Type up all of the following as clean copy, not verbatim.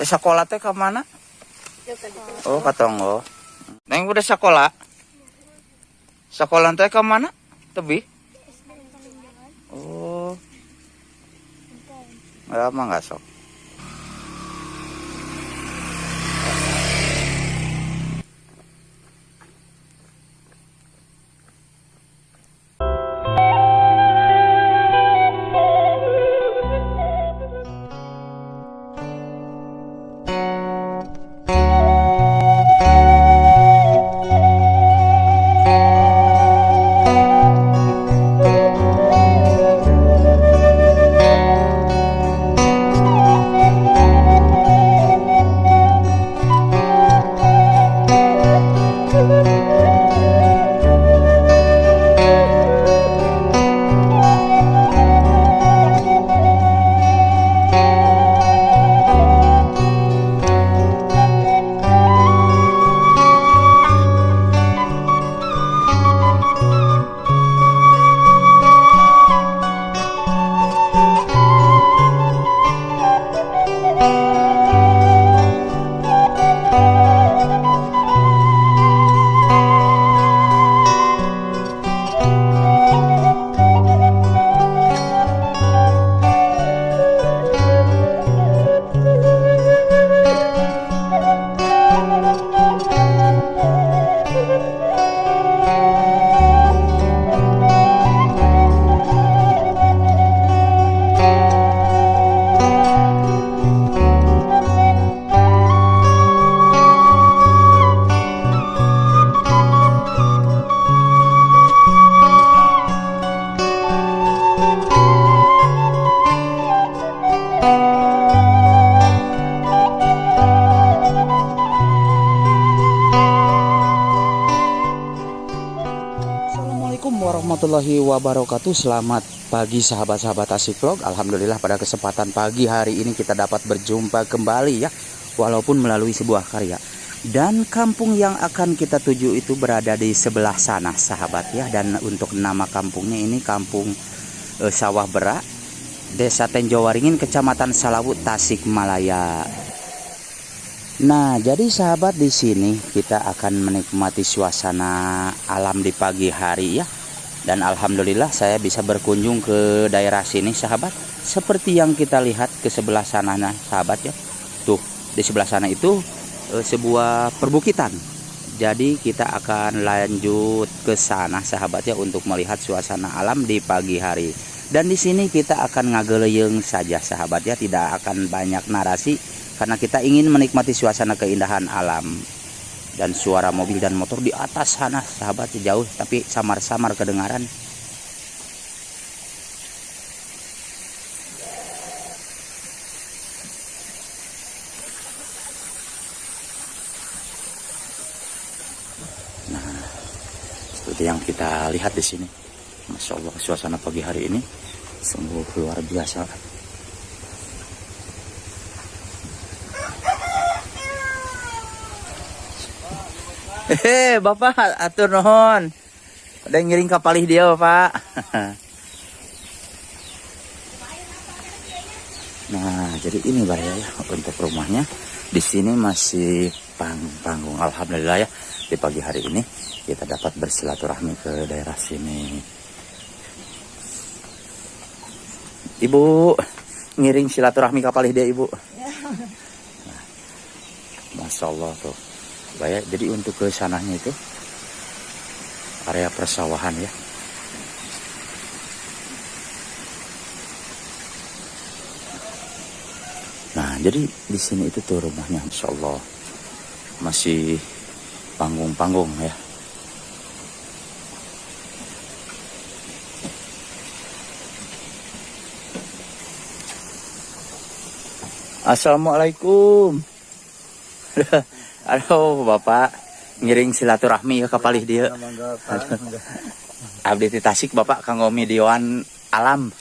Sekolah teh ke mana? Oh, ka Tonggo. Neng udah sekolah? Sekolah teh ke mana? Tebi? Oh. Lama nggak sok. Warahmatullahi wabarakatuh. Selamat pagi sahabat-sahabat Asik Vlog. Alhamdulillah pada kesempatan pagi hari ini kita dapat berjumpa kembali ya, walaupun melalui sebuah karya. Dan kampung yang akan kita tuju itu berada di sebelah sana sahabat ya. Dan untuk nama kampungnya ini Kampung Sawah Berak, Desa Tenjowaringin, Kecamatan Salawut, Tasikmalaya. Nah, jadi sahabat, di sini kita akan menikmati suasana alam di pagi hari ya. Dan alhamdulillah saya bisa berkunjung ke daerah sini sahabat. Seperti yang kita lihat ke sebelah sana sahabat ya. Tuh, di sebelah sana itu sebuah perbukitan. Jadi kita akan lanjut ke sana sahabat ya, untuk melihat suasana alam di pagi hari. Dan di sini kita akan ngageleyeng saja sahabat ya, tidak akan banyak narasi karena kita ingin menikmati suasana keindahan alam. Dan suara mobil dan motor di atas sana sahabat, jauh tapi samar-samar kedengaran. Nah, seperti yang kita lihat di sini, Masya Allah, suasana pagi hari ini sungguh luar biasa. Hehe, Bapak, atur nuhun. Ada yang ngiring kapalih dia, Bapak. Nah, jadi ini bahaya ya untuk rumahnya. Di sini masih panggung. Alhamdulillah ya, di pagi hari ini kita dapat bersilaturahmi ke daerah sini. Ibu, ngiring silaturahmi kapalih dia, Ibu. Nah, Masya Allah tuh. Baik, jadi untuk ke sananya itu area persawahan ya. Nah, jadi di sini itu tuh rumahnya, Insya Allah masih panggung-panggung ya. Assalamualaikum. Aduh, Bapak ngiring silaturahmi ya kapalih dia. Abdi ti Tasik Bapak kanggo midioan alam.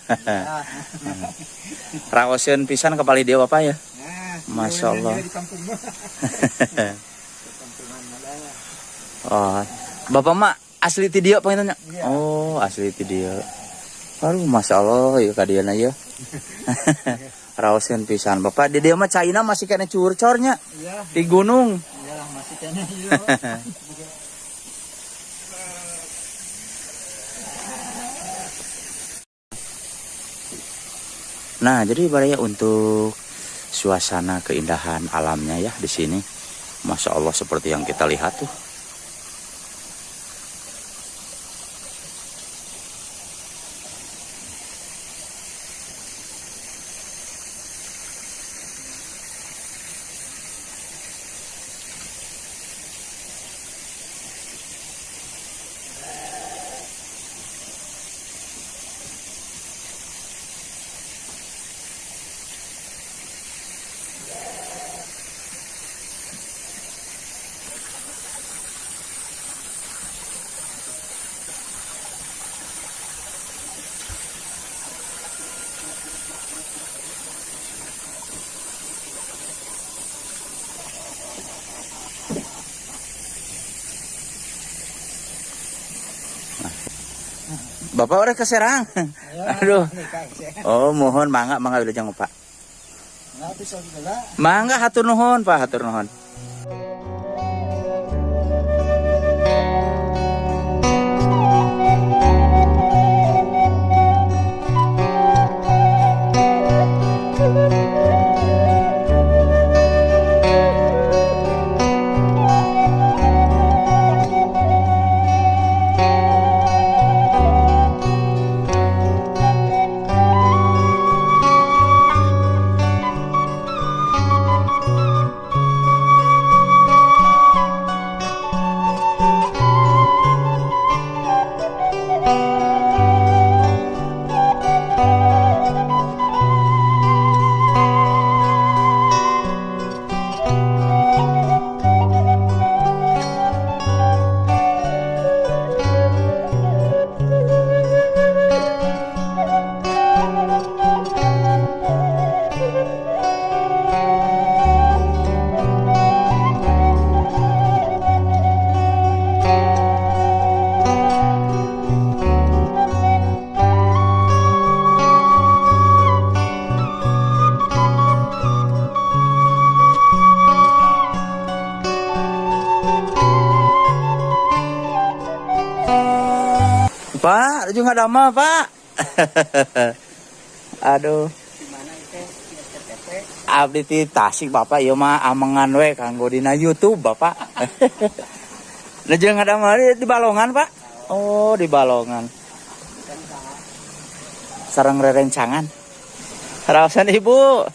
Raoseun pisan kapalih dia Bapak ya. Masya Allah. Oh, Bapak mah asli ti dia panggilnya. Oh, asli ti dia. Aduh, Masya Allah ya kadiana ya. Raosin pisan Bapak. Di dia mah China masih kena curcornya. Iya. Di gunung. Iya, masih kena ieu. Nah, jadi baraya untuk suasana keindahan alamnya ya di sini. Masya Allah seperti yang kita lihat tuh. Bapak udah ke Serang. Aduh. Oh, mohon mangga wilujeng Pak. Mangga hatur nuhun Pak, hatur nuhun. Pak, juga ada mah Pak. Aduh. Abdi ti Tasik Bapak, ieu mah amengan we kanggo dina YouTube Bapak. Lajeng ada mah di Balongan Pak. Oh, di Balongan. Sareng rerencangan. Raosan Ibu.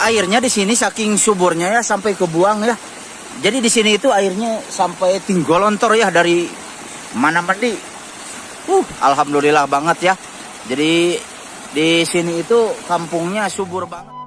airnya di sini saking suburnya ya sampai kebuang ya. Jadi di sini itu airnya sampai tinggolontor ya dari mana mandi. Alhamdulillah banget ya. Jadi di sini itu kampungnya subur banget.